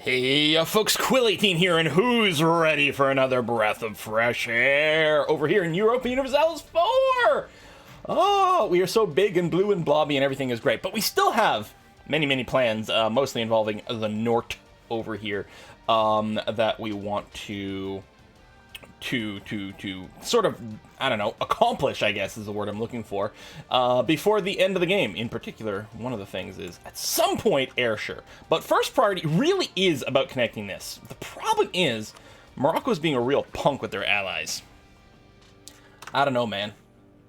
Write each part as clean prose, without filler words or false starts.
Hey, folks, Quill18 here, and who's ready for another breath of fresh air over here in Europa Universalis 4? Oh, we are so big and blue and blobby and everything is great, but we still have many plans, mostly involving the Nort over here, that we want to sort of, I don't know, accomplish, I guess is the word I'm looking for, before the end of the game. In particular, one of the things is, at some point, Ayrshire. But first priority really is about connecting this. The problem is, Morocco's being a real punk with their allies. I don't know, man.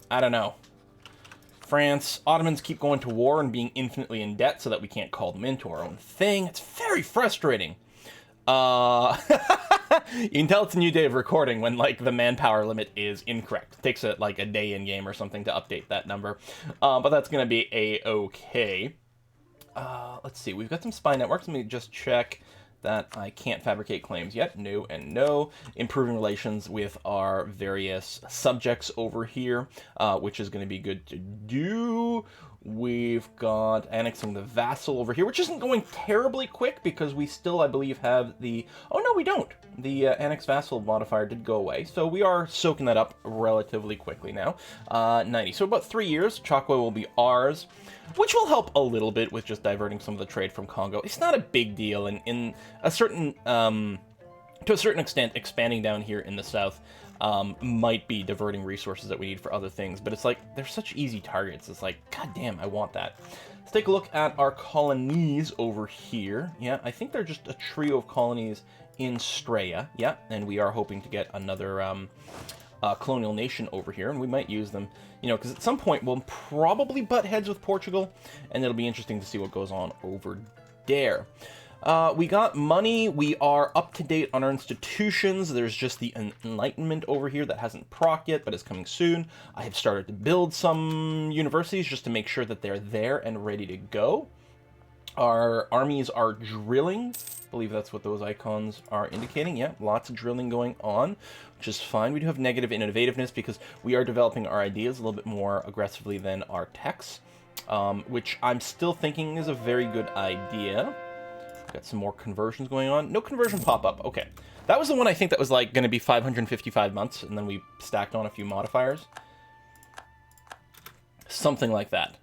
I don't know. France, Ottomans keep going to war and being infinitely in debt so that we can't call them into our own thing. It's very frustrating. You can tell it's a new day of recording when, like, the manpower limit is incorrect. It takes, like, a day in-game or something to update that number. But that's going to be A-okay. Let's see. We've got some spy networks. Let me just check that I can't fabricate claims yet. No and no. Improving relations with our various subjects over here, which is going to be good to do. We've got annexing the vassal over here, which isn't going terribly quick because we still, I believe, have the... Oh, no, we don't. The annex vassal modifier did go away, so we are soaking that up relatively quickly now. 90. So about 3 years, Chakwe will be ours, which will help a little bit with just diverting some of the trade from Congo. It's not a big deal, and in a certain... to a certain extent, expanding down here in the south might be diverting resources that we need for other things, but it's like, they're such easy targets. It's like, god damn, I want that. Let's take a look at our colonies over here. Yeah, I think they're just a trio of colonies in Straya. Yeah, and we are hoping to get another colonial nation over here, and we might use them, you know, because at some point we'll probably butt heads with Portugal, and it'll be interesting to see what goes on over there. We got money. We are up to date on our institutions. There's just the Enlightenment over here that hasn't proc yet, but is coming soon. I have started to build some universities just to make sure that they're there and ready to go. Our armies are drilling. I believe that's what those icons are indicating. Yeah, lots of drilling going on, which is fine. We do have negative innovativeness because we are developing our ideas a little bit more aggressively than our techs, which I'm still thinking is a very good idea. Got some more conversions going on. No conversion pop-up. Okay. That was the one I think that was like going to be 555 months, and then we stacked on a few modifiers. Something like that.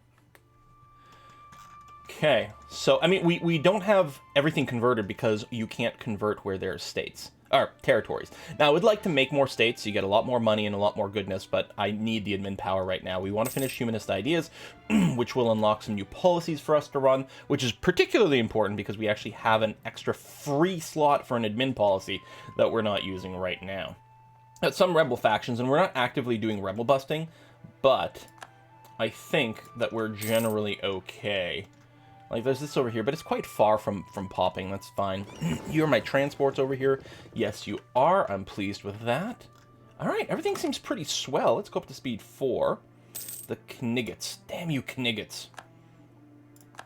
Okay. So, I mean, we don't have everything converted because you can't convert where there's states. Or territories. Now, I would like to make more states so you get a lot more money and a lot more goodness, but I need the admin power right now. We want to finish Humanist Ideas, which will unlock some new policies for us to run, which is particularly important because we actually have an extra free slot for an admin policy that we're not using right now. Got some rebel factions, and we're not actively doing rebel busting, but I think that we're generally okay. Like, there's this over here, but it's quite far from popping. That's fine. You are my transports over here. Yes, you are. I'm pleased with that. All right, everything seems pretty swell. Let's go up to speed 4. The Kniggets. Damn you, Kniggets.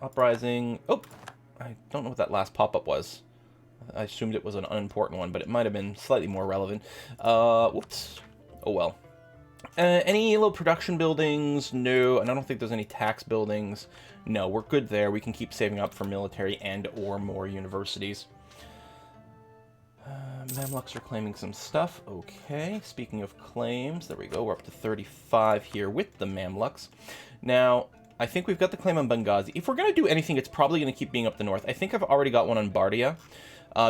Uprising. Oh, I don't know what that last pop-up was. I assumed it was an unimportant one, but it might have been slightly more relevant. Whoops. Oh, well. Any little production buildings? No, and I don't think there's any tax buildings. No, we're good there. We can keep saving up for military and or more universities. Mamluks are claiming some stuff. Okay, speaking of claims, there we go. We're up to 35 here with the Mamluks. Now, I think we've got the claim on Benghazi. If we're going to do anything, it's probably going to keep being up the north. I think I've already got one on Bardia.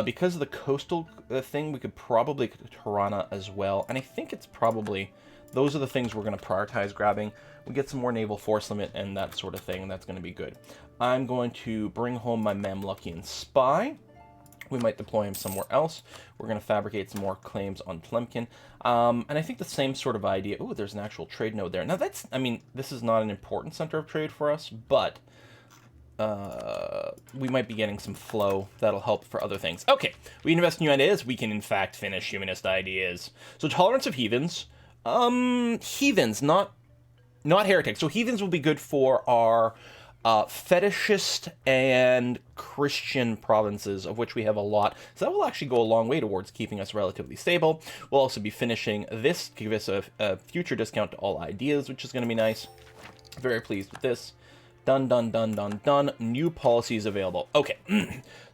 Because of the coastal thing, we could probably go to Tirana as well. And I think it's probably... Those are the things we're going to prioritize grabbing. We get some more naval force limit and that sort of thing, and that's going to be good. I'm going to bring home my Mamlukian spy. We might deploy him somewhere else. We're going to fabricate some more claims on Tlemcen. And I think the same sort of idea... Oh, there's an actual trade node there. Now, that's... I mean, this is not an important center of trade for us, but... we might be getting some flow that'll help for other things. Okay, we invest in new ideas. We can, in fact, finish Humanist Ideas. So, tolerance of heathens... heathens, not heretics. So heathens will be good for our fetishist and Christian provinces, of which we have a lot. So that will actually go a long way towards keeping us relatively stable. We'll also be finishing this to give us a future discount to all ideas, which is going to be nice. Very pleased with this. Done, done, done, done, done. New policies available. Okay.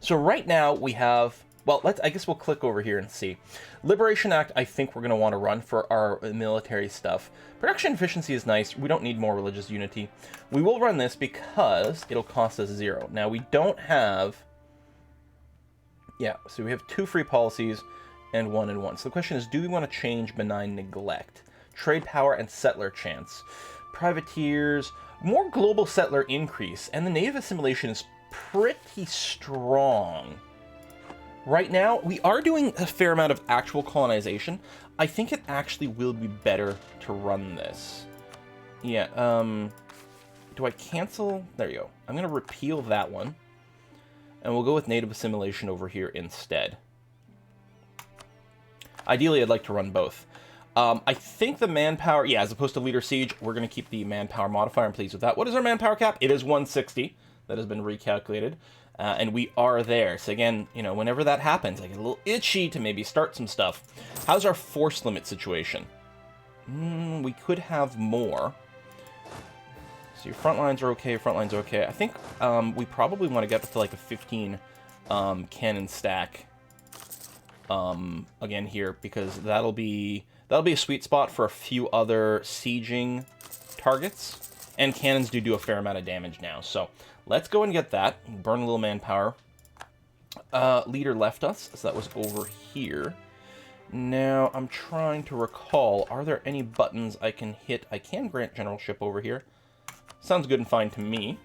So right now we have, well, I guess we'll click over here and see. Liberation Act, I think we're going to want to run for our military stuff. Production efficiency is nice. We don't need more religious unity. We will run this because it'll cost us 0. Now, we don't have, yeah, so we have 2 free policies and 1 and 1. So the question is, do we want to change benign neglect? Trade power and settler chance. Privateers, more global settler increase, and the native assimilation is pretty strong. Right now, we are doing a fair amount of actual colonization. I think it actually will be better to run this. Yeah, do I cancel? There you go. I'm going to repeal that one, and we'll go with native assimilation over here instead. Ideally, I'd like to run both. I think the manpower, yeah, as opposed to leader siege, we're going to keep the manpower modifier. I'm pleased with that. What is our manpower cap? It is 160. That has been recalculated. And we are there. So again, you know, whenever that happens, I get a little itchy to maybe start some stuff. How's our force limit situation? We could have more. So your front lines are okay, front lines are okay. I think we probably want to get up to like a 15 cannon stack again here, because that'll be a sweet spot for a few other sieging targets. And cannons do a fair amount of damage now. So let's go and get that. Burn a little manpower. Leader left us, so that was over here. Now, I'm trying to recall, are there any buttons I can hit? I can grant generalship over here. Sounds good and fine to me.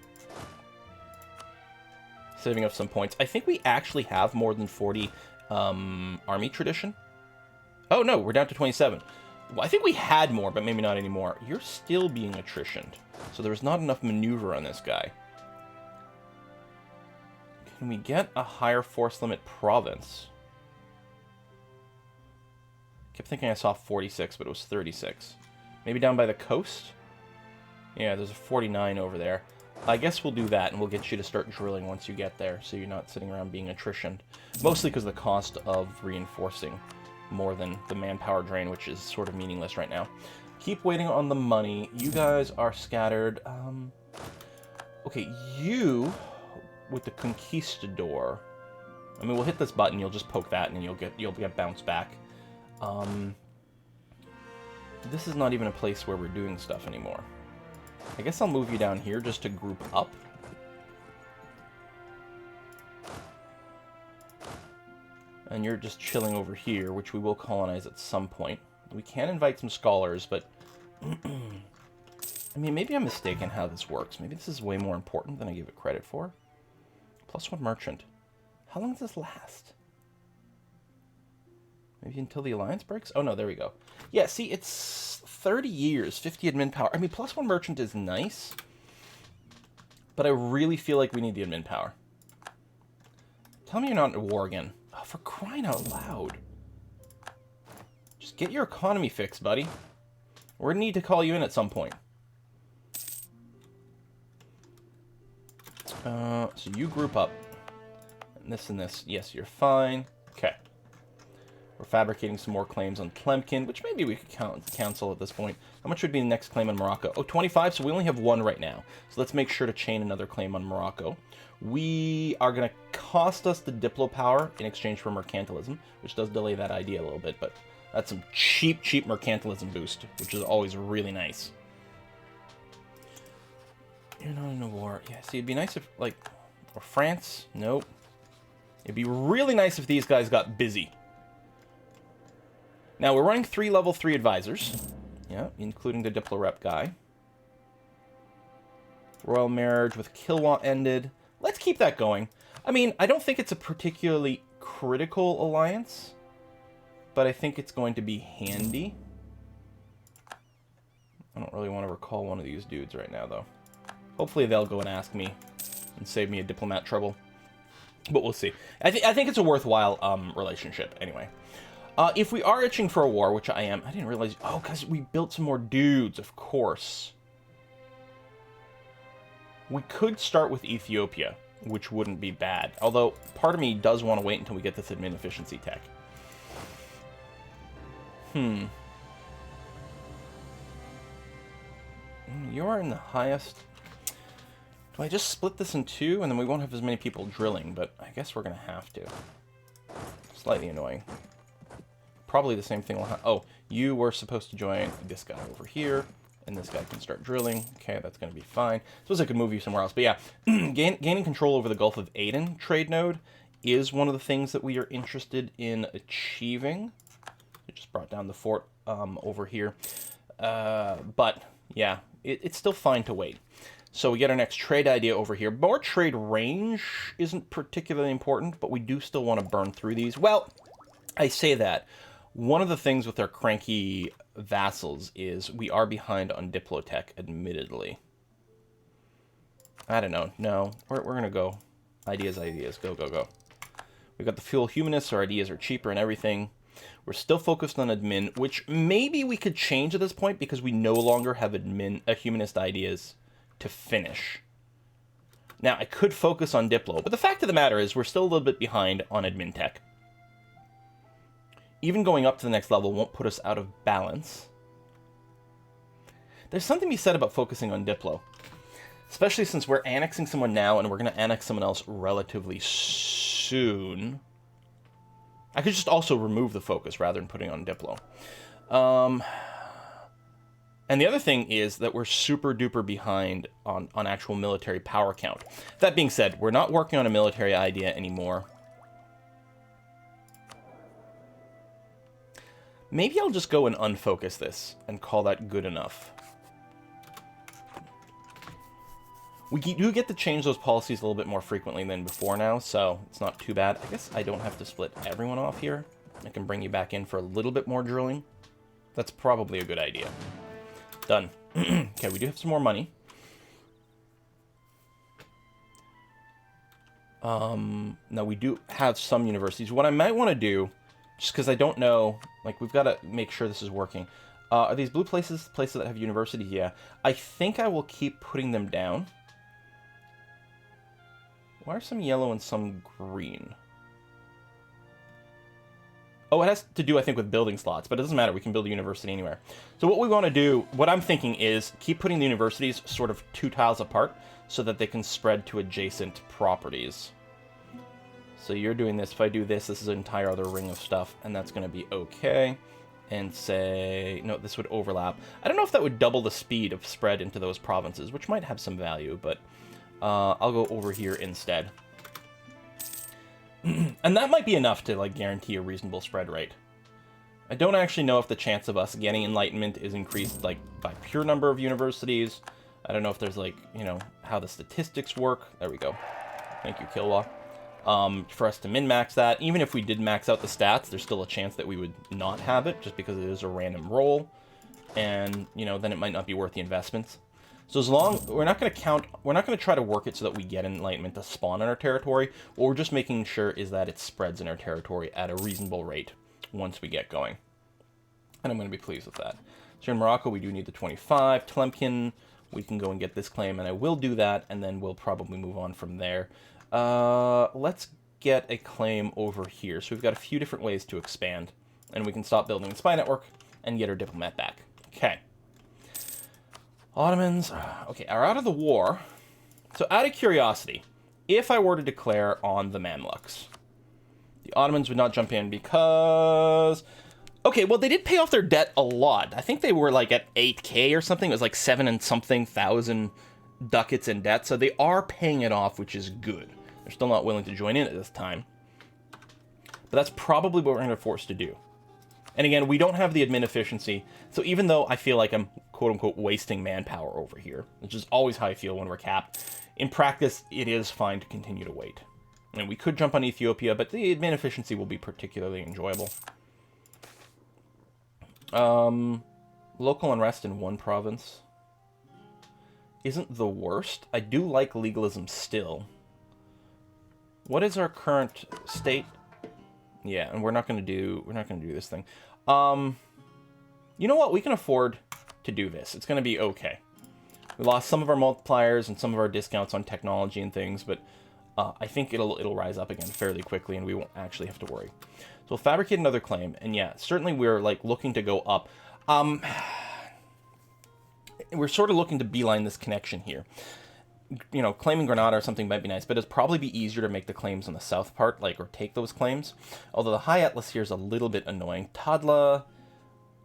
Saving up some points. I think we actually have more than 40 army tradition. Oh, no, we're down to 27. Well, I think we had more, but maybe not anymore. You're still being attritioned, so there's not enough maneuver on this guy. Can we get a higher force limit province? Kept thinking I saw 46, but it was 36. Maybe down by the coast? Yeah, there's a 49 over there. I guess we'll do that, and we'll get you to start drilling once you get there, so you're not sitting around being attritioned. Mostly because of the cost of reinforcing, more than the manpower drain, which is sort of meaningless right now. Keep waiting on the money. You guys are scattered. Okay, you with the conquistador. I mean, we'll hit this button. You'll just poke that, and you'll get bounced back. This is not even a place where we're doing stuff anymore. I guess I'll move you down here just to group up. And you're just chilling over here, which we will colonize at some point. We can invite some scholars, but... I mean, maybe I'm mistaken how this works. Maybe this is way more important than I give it credit for. +1 merchant. How long does this last? Maybe until the alliance breaks? Oh, no, there we go. Yeah, see, it's 30 years, 50 admin power. I mean, +1 merchant is nice, but I really feel like we need the admin power. Tell me you're not in war again. Oh, for crying out loud. Just get your economy fixed, buddy. We're going to need to call you in at some point. So you group up. And this. Yes, you're fine. Okay. We're fabricating some more claims on Tlemcen, which maybe we could cancel at this point. How much would be the next claim on Morocco? Oh, 25, so we only have 1 right now. So let's make sure to chain another claim on Morocco. We are going to cost us the Diplo power in exchange for mercantilism, which does delay that idea a little bit, but that's some cheap mercantilism boost, which is always really nice. You're not in a war. Yeah, see, it'd be nice if, like, or France? Nope. It'd be really nice if these guys got busy. Now, we're running 3 level 3 advisors. Yeah, including the Diplo rep guy. Royal marriage with Kilwa ended. Let's keep that going. I mean, I don't think it's a particularly critical alliance, but I think it's going to be handy. I don't really want to recall one of these dudes right now, though. Hopefully they'll go and ask me and save me a diplomat trouble. But we'll see. I think it's a worthwhile relationship, anyway. If we are itching for a war, which I am, I didn't realize... Oh, because we built some more dudes, of course. We could start with Ethiopia, which wouldn't be bad. Although, part of me does want to wait until we get this admin efficiency tech. You are in the highest... Do I just split this in two, and then we won't have as many people drilling, but I guess we're going to have to. Slightly annoying. Probably the same thing will happen. Oh, you were supposed to join this guy over here, and this guy can start drilling. Okay, that's going to be fine. Suppose I could move you somewhere else. But yeah, gaining control over the Gulf of Aden trade node is one of the things that we are interested in achieving. I just brought down the fort over here. But, yeah, it's still fine to wait. So we get our next trade idea over here. More trade range isn't particularly important, but we do still want to burn through these. Well, I say that. One of the things with our cranky vassals is we are behind on Diplotech, admittedly. I don't know. No, we're going to go. Ideas. Go, go, go. We've got the fuel humanists. Our ideas are cheaper and everything. We're still focused on admin, which maybe we could change at this point because we no longer have humanist ideas to finish. Now, I could focus on Diplo, but the fact of the matter is we're still a little bit behind on admin tech. Even going up to the next level won't put us out of balance. There's something to be said about focusing on Diplo, especially since we're annexing someone now and we're going to annex someone else relatively soon. I could just also remove the focus rather than putting on Diplo. And the other thing is that we're super duper behind on actual military power count. That being said, we're not working on a military idea anymore. Maybe I'll just go and unfocus this and call that good enough. We do get to change those policies a little bit more frequently than before now, so it's not too bad. I guess I don't have to split everyone off here. I can bring you back in for a little bit more drilling. That's probably a good idea. Done. Okay, we do have some more money. Now, we do have some universities. What I might want to do, just because I don't know, like, we've got to make sure this is working. Are these blue places that have universities? Yeah. I think I will keep putting them down. Why are some yellow and some green? Oh, it has to do, I think, with building slots, but it doesn't matter. We can build a university anywhere. So what we want to do, what I'm thinking is keep putting the universities sort of 2 tiles apart so that they can spread to adjacent properties. So you're doing this. If I do this, this is an entire other ring of stuff, and that's going to be okay. And say, no, this would overlap. I don't know if that would double the speed of spread into those provinces, which might have some value, but I'll go over here instead. And that might be enough to, like, guarantee a reasonable spread rate. I don't actually know if the chance of us getting enlightenment is increased, like, by pure number of universities. I don't know if there's, like, you know, how the statistics work. There we go. Thank you, Kilwa. For us to min-max that. Even if we did max out the stats, there's still a chance that we would not have it, just because it is a random roll. And, you know, then it might not be worth the investments. So as long, we're not going to try to work it so that we get enlightenment to spawn on our territory. What we're just making sure is that it spreads in our territory at a reasonable rate once we get going. And I'm going to be pleased with that. So in Morocco, we do need the 25. Tlemcen, we can go and get this claim, and I will do that, and then we'll probably move on from there. Let's get a claim over here. So we've got a few different ways to expand, and we can stop building the spy network and get our diplomat back. Okay. Ottomans, okay, are out of the war. So out of curiosity, if I were to declare on the Mamluks, the Ottomans would not jump in because... Okay, well, they did pay off their debt a lot. I think they were, like, at 8K or something. It was, like, 7 and something thousand ducats in debt. So they are paying it off, which is good. They're still not willing to join in at this time. But that's probably what we're going to be forced to do. And again, we don't have the admin efficiency. So even though I feel like I'm, quote-unquote, wasting manpower over here, which is always how I feel when we're capped, in practice, it is fine to continue to wait. And we could jump on Ethiopia, but the admin efficiency will be particularly enjoyable. Local unrest in one province isn't the worst. I do like legalism still. What is our current state? Yeah, and we're not going to do this thing. You know what? We can afford to do this. It's going to be okay. We lost some of our multipliers and some of our discounts on technology and things, but I think it'll rise up again fairly quickly, and we won't actually have to worry. So we'll fabricate another claim, and yeah, certainly we're like looking to go up. We're sort of looking to beeline this connection here. you know, claiming Granada or something might be nice, but it'd probably be easier to make the claims on the south part, like, or take those claims. Although the High Atlas here is a little bit annoying. Tadla,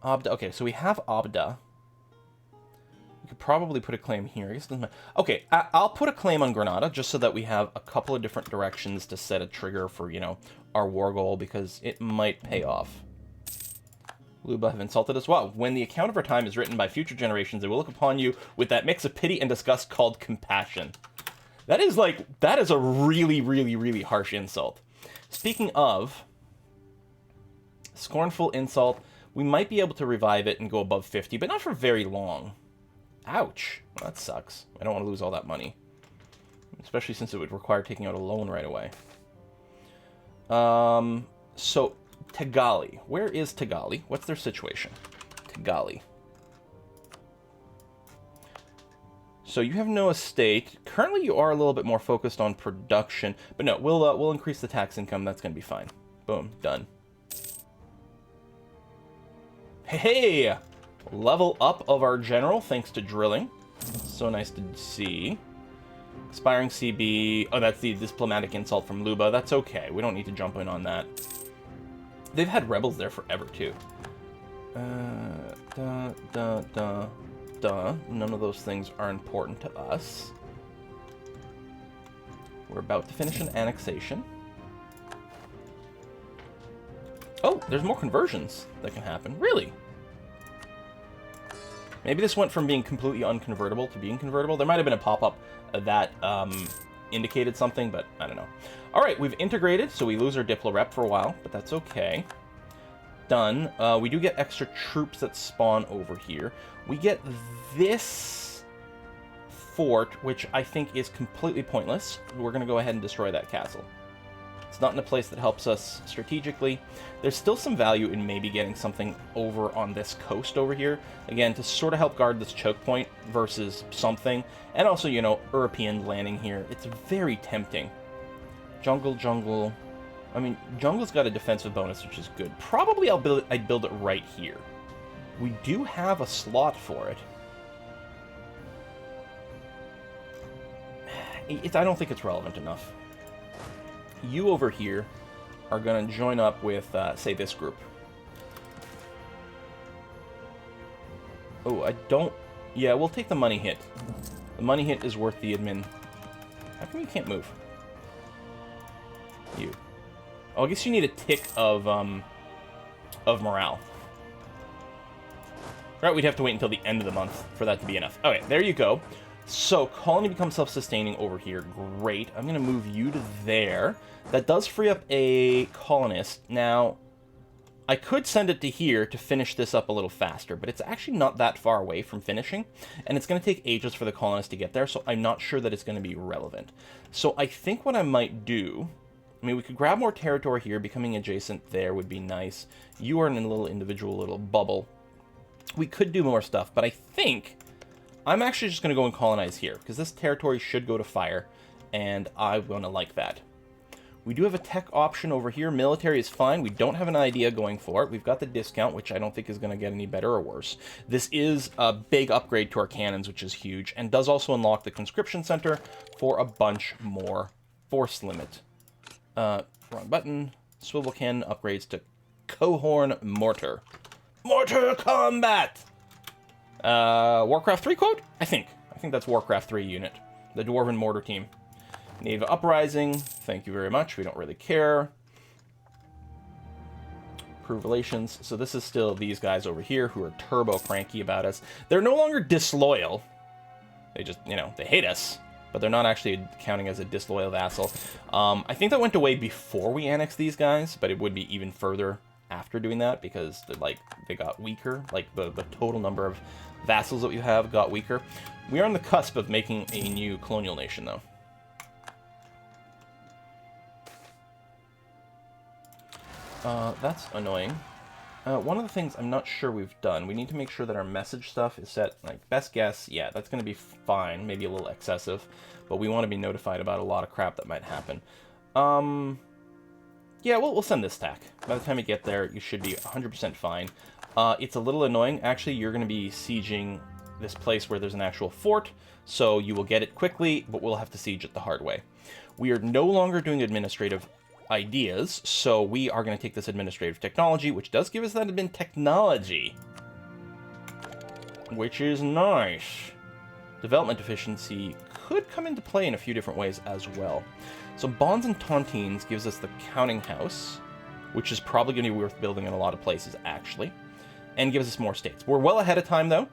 Abda. Okay, so we have Abda. We could probably put a claim here. I guess it doesn't matter. Okay, I'll put a claim on Granada just so that we have a couple of different directions to set a trigger for, you know, our war goal, because it might pay off. Luba have insulted us. Wow, when the account of our time is written by future generations, they will look upon you with that mix of pity and disgust called compassion. That is a really, really, really harsh insult. Speaking of scornful insult, we might be able to revive it and go above 50, but not for very long. Ouch. Well, that sucks. I don't want to lose all that money. Especially since it would require taking out a loan right away. So, Tagali. Where is Tagali? What's their situation? Tagali. So you have no estate. Currently you are a little bit more focused on production. But no, we'll increase the tax income. That's going to be fine. Boom. Done. Hey! Level up of our general thanks to drilling. So nice to see. Expiring CB. Oh, that's the diplomatic insult from Luba. That's okay. We don't need to jump in on that. They've had rebels there forever, too. None of those things are important to us. We're about to finish an annexation. Oh, there's more conversions that can happen. Really? Maybe this went from being completely unconvertible to being convertible. There might have been a pop-up that indicated something, but I don't know. All right, we've integrated, so we lose our Diplo rep for a while, but that's okay. Done. We do get extra troops that spawn over here. We get this fort, which I think is completely pointless. We're going to go ahead and destroy that castle. It's not in a place that helps us strategically. There's still some value in maybe getting something over on this coast over here. Again, to sort of help guard this choke point versus something. And also, you know, European landing here. It's very tempting. Jungle. I mean, Jungle's got a defensive bonus, which is good. Probably I'd build it right here. We do have a slot for it. I don't think it's relevant enough. You over here are going to join up with, say, this group. Oh, I don't... Yeah, we'll take the money hit. The money hit is worth the admin. How come you can't move? You. Oh, I guess you need a tick of morale. Right, we'd have to wait until the end of the month for that to be enough. Okay, there you go. So, colony becomes self-sustaining over here. Great. I'm going to move you to there. That does free up a colonist. Now, I could send it to here to finish this up a little faster, but it's actually not that far away from finishing, and it's going to take ages for the colonist to get there, so I'm not sure that it's going to be relevant. So I think what I might do... I mean, we could grab more territory here. Becoming adjacent there would be nice. You are in a little individual little bubble. We could do more stuff, but I think I'm actually just going to go and colonize here, because this territory should go to fire, and I'm going to like that. We do have a tech option over here. Military is fine. We don't have an idea going for it. We've got the discount, which I don't think is going to get any better or worse. This is a big upgrade to our cannons, which is huge, and does also unlock the conscription center for a bunch more force limit. Wrong button. Swivel cannon upgrades to Cohorn Mortar. Mortar combat! Warcraft 3 quote? I think that's Warcraft 3 unit. The Dwarven Mortar team. Neva Uprising. Thank you very much. We don't really care. Improve relations. So this is still these guys over here who are turbo cranky about us. They're no longer disloyal. They just, you know, they hate us. But they're not actually counting as a disloyal vassal. I think that went away before we annexed these guys, but it would be even further after doing that because they got weaker. Like the total number of vassals that we have got weaker. We are on the cusp of making a new colonial nation, though. That's annoying. One of the things I'm not sure we've done, we need to make sure that our message stuff is set, like, best guess, yeah, that's going to be fine, maybe a little excessive, but we want to be notified about a lot of crap that might happen. Yeah, we'll send this stack. By the time you get there, you should be 100% fine. It's a little annoying. Actually, you're going to be sieging this place where there's an actual fort, so you will get it quickly, but we'll have to siege it the hard way. We are no longer doing administrative ideas, so we are going to take this administrative technology, which does give us that admin technology, which is nice. Development efficiency could come into play in a few different ways as well. So bonds and tontines gives us the counting house, which is probably going to be worth building in a lot of places, actually, and gives us more states. We're well ahead of time, though,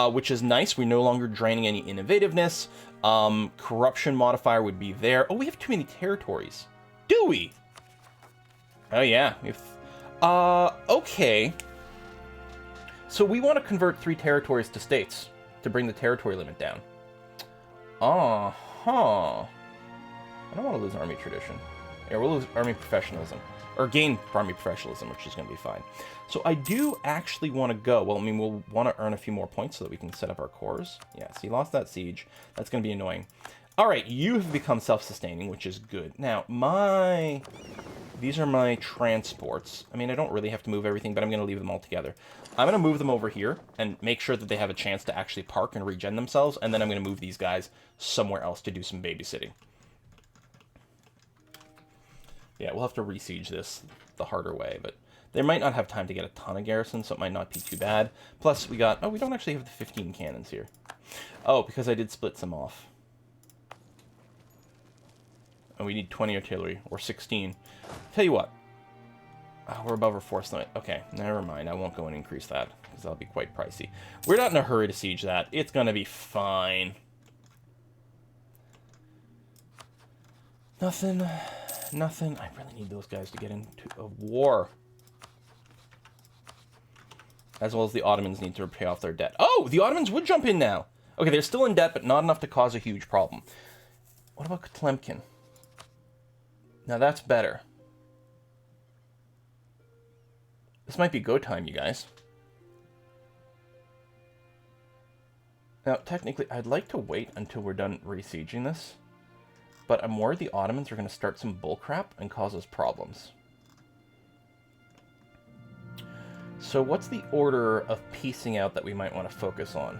which is nice. We're no longer draining any innovativeness. Corruption modifier would be there. Oh, we have too many territories. Do we? Oh, yeah. Okay. So we want to convert 3 territories to states to bring the territory limit down. Uh-huh. I don't want to lose army tradition. Yeah, we'll lose army professionalism. Or gain army professionalism, which is going to be fine. So I do actually want to go. Well, I mean, we'll want to earn a few more points so that we can set up our cores. Yeah, so you lost that siege. That's going to be annoying. All right, you have become self-sustaining, which is good. Now, these are my transports. I mean, I don't really have to move everything, but I'm going to leave them all together. I'm going to move them over here and make sure that they have a chance to actually park and regen themselves, and then I'm going to move these guys somewhere else to do some babysitting. Yeah, we'll have to re-siege this the harder way, but they might not have time to get a ton of garrisons, so it might not be too bad. Plus, we got... Oh, we don't actually have the 15 cannons here. Oh, because I did split some off. And we need 20 artillery, or 16. Tell you what. Oh, we're above our force limit. Okay, never mind. I won't go and increase that, because that'll be quite pricey. We're not in a hurry to siege that. It's going to be fine. Nothing. I really need those guys to get into a war. As well as the Ottomans need to pay off their debt. Oh, the Ottomans would jump in now. Okay, they're still in debt, but not enough to cause a huge problem. What about Tlemcen? Now that's better. This might be go time, you guys. Now, technically, I'd like to wait until we're done re-sieging this. But I'm worried the Ottomans are going to start some bullcrap and cause us problems. So what's the order of piecing out that we might want to focus on?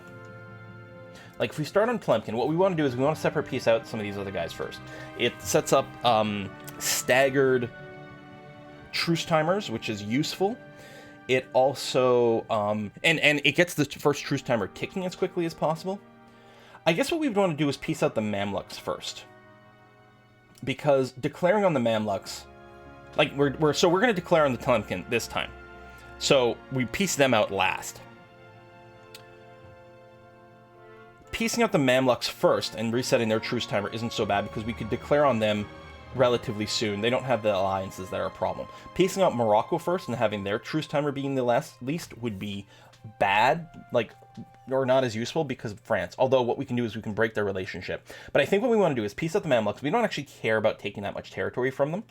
Like, if we start on Tlemcen, what we want to do is we want to separate piece out some of these other guys first. It sets up staggered truce timers, which is useful. It also... and it gets the first truce timer ticking as quickly as possible. I guess what we would want to do is piece out the Mamluks first. Because declaring on the Mamluks, like we're going to declare on the Tlemcen this time. So we piece them out last. Piecing out the Mamluks first and resetting their truce timer isn't so bad because we could declare on them relatively soon. They don't have the alliances that are a problem. Piecing out Morocco first and having their truce timer being the least would be bad, like, or not as useful because of France. Although what we can do is we can break their relationship. But I think what we want to do is piece out the Mamluks. We don't actually care about taking that much territory from them.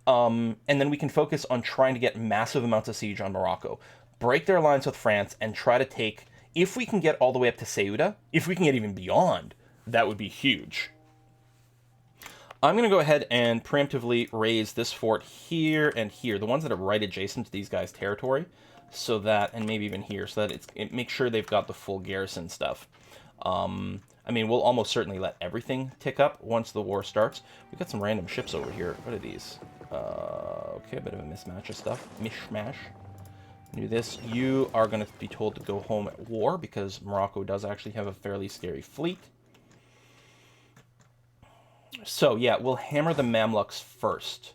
And then we can focus on trying to get massive amounts of siege on Morocco. Break their alliance with France and try to take, if we can get all the way up to Ceuta, if we can get even beyond, that would be huge. I'm going to go ahead and preemptively raise this fort here and here, the ones that are right adjacent to these guys' territory. So that, and maybe even here, so that it makes sure they've got the full garrison stuff. I mean, we'll almost certainly let everything tick up once the war starts. We've got some random ships over here. What are these? Okay, a bit of a mismatch of stuff. Mishmash. Do this. You are going to be told to go home at war, because Morocco does actually have a fairly scary fleet. So, yeah, we'll hammer the Mamluks first.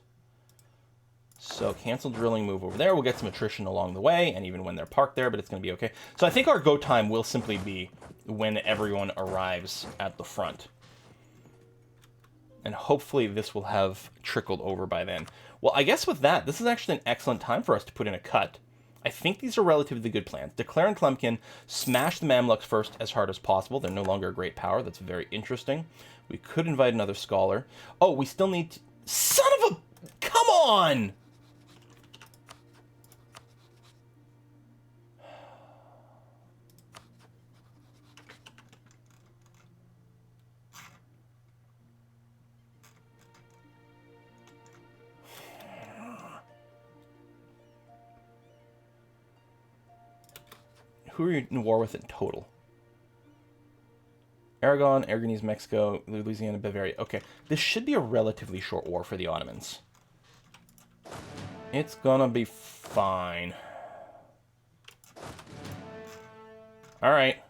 So cancel drilling, move over there. We'll get some attrition along the way, and even when they're parked there, but it's going to be okay. So I think our go time will simply be when everyone arrives at the front. And hopefully this will have trickled over by then. Well, I guess with that, this is actually an excellent time for us to put in a cut. I think these are relatively good plans. Declare in Tlemcen, smash the Mamluks first as hard as possible. They're no longer a great power. That's very interesting. We could invite another scholar. Oh, we still need to... Son of a... Come on! Who are you in war with in total? Aragon, Aragonese, Mexico, Louisiana, Bavaria. Okay, this should be a relatively short war for the Ottomans. It's gonna be fine. Alright.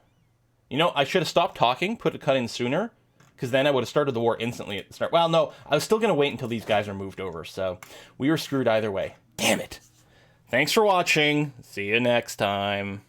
You know, I should have stopped talking, put a cut in sooner, because then I would have started the war instantly at the start. Well, no, I was still gonna wait until these guys are moved over, so we were screwed either way. Damn it! Thanks for watching. See you next time.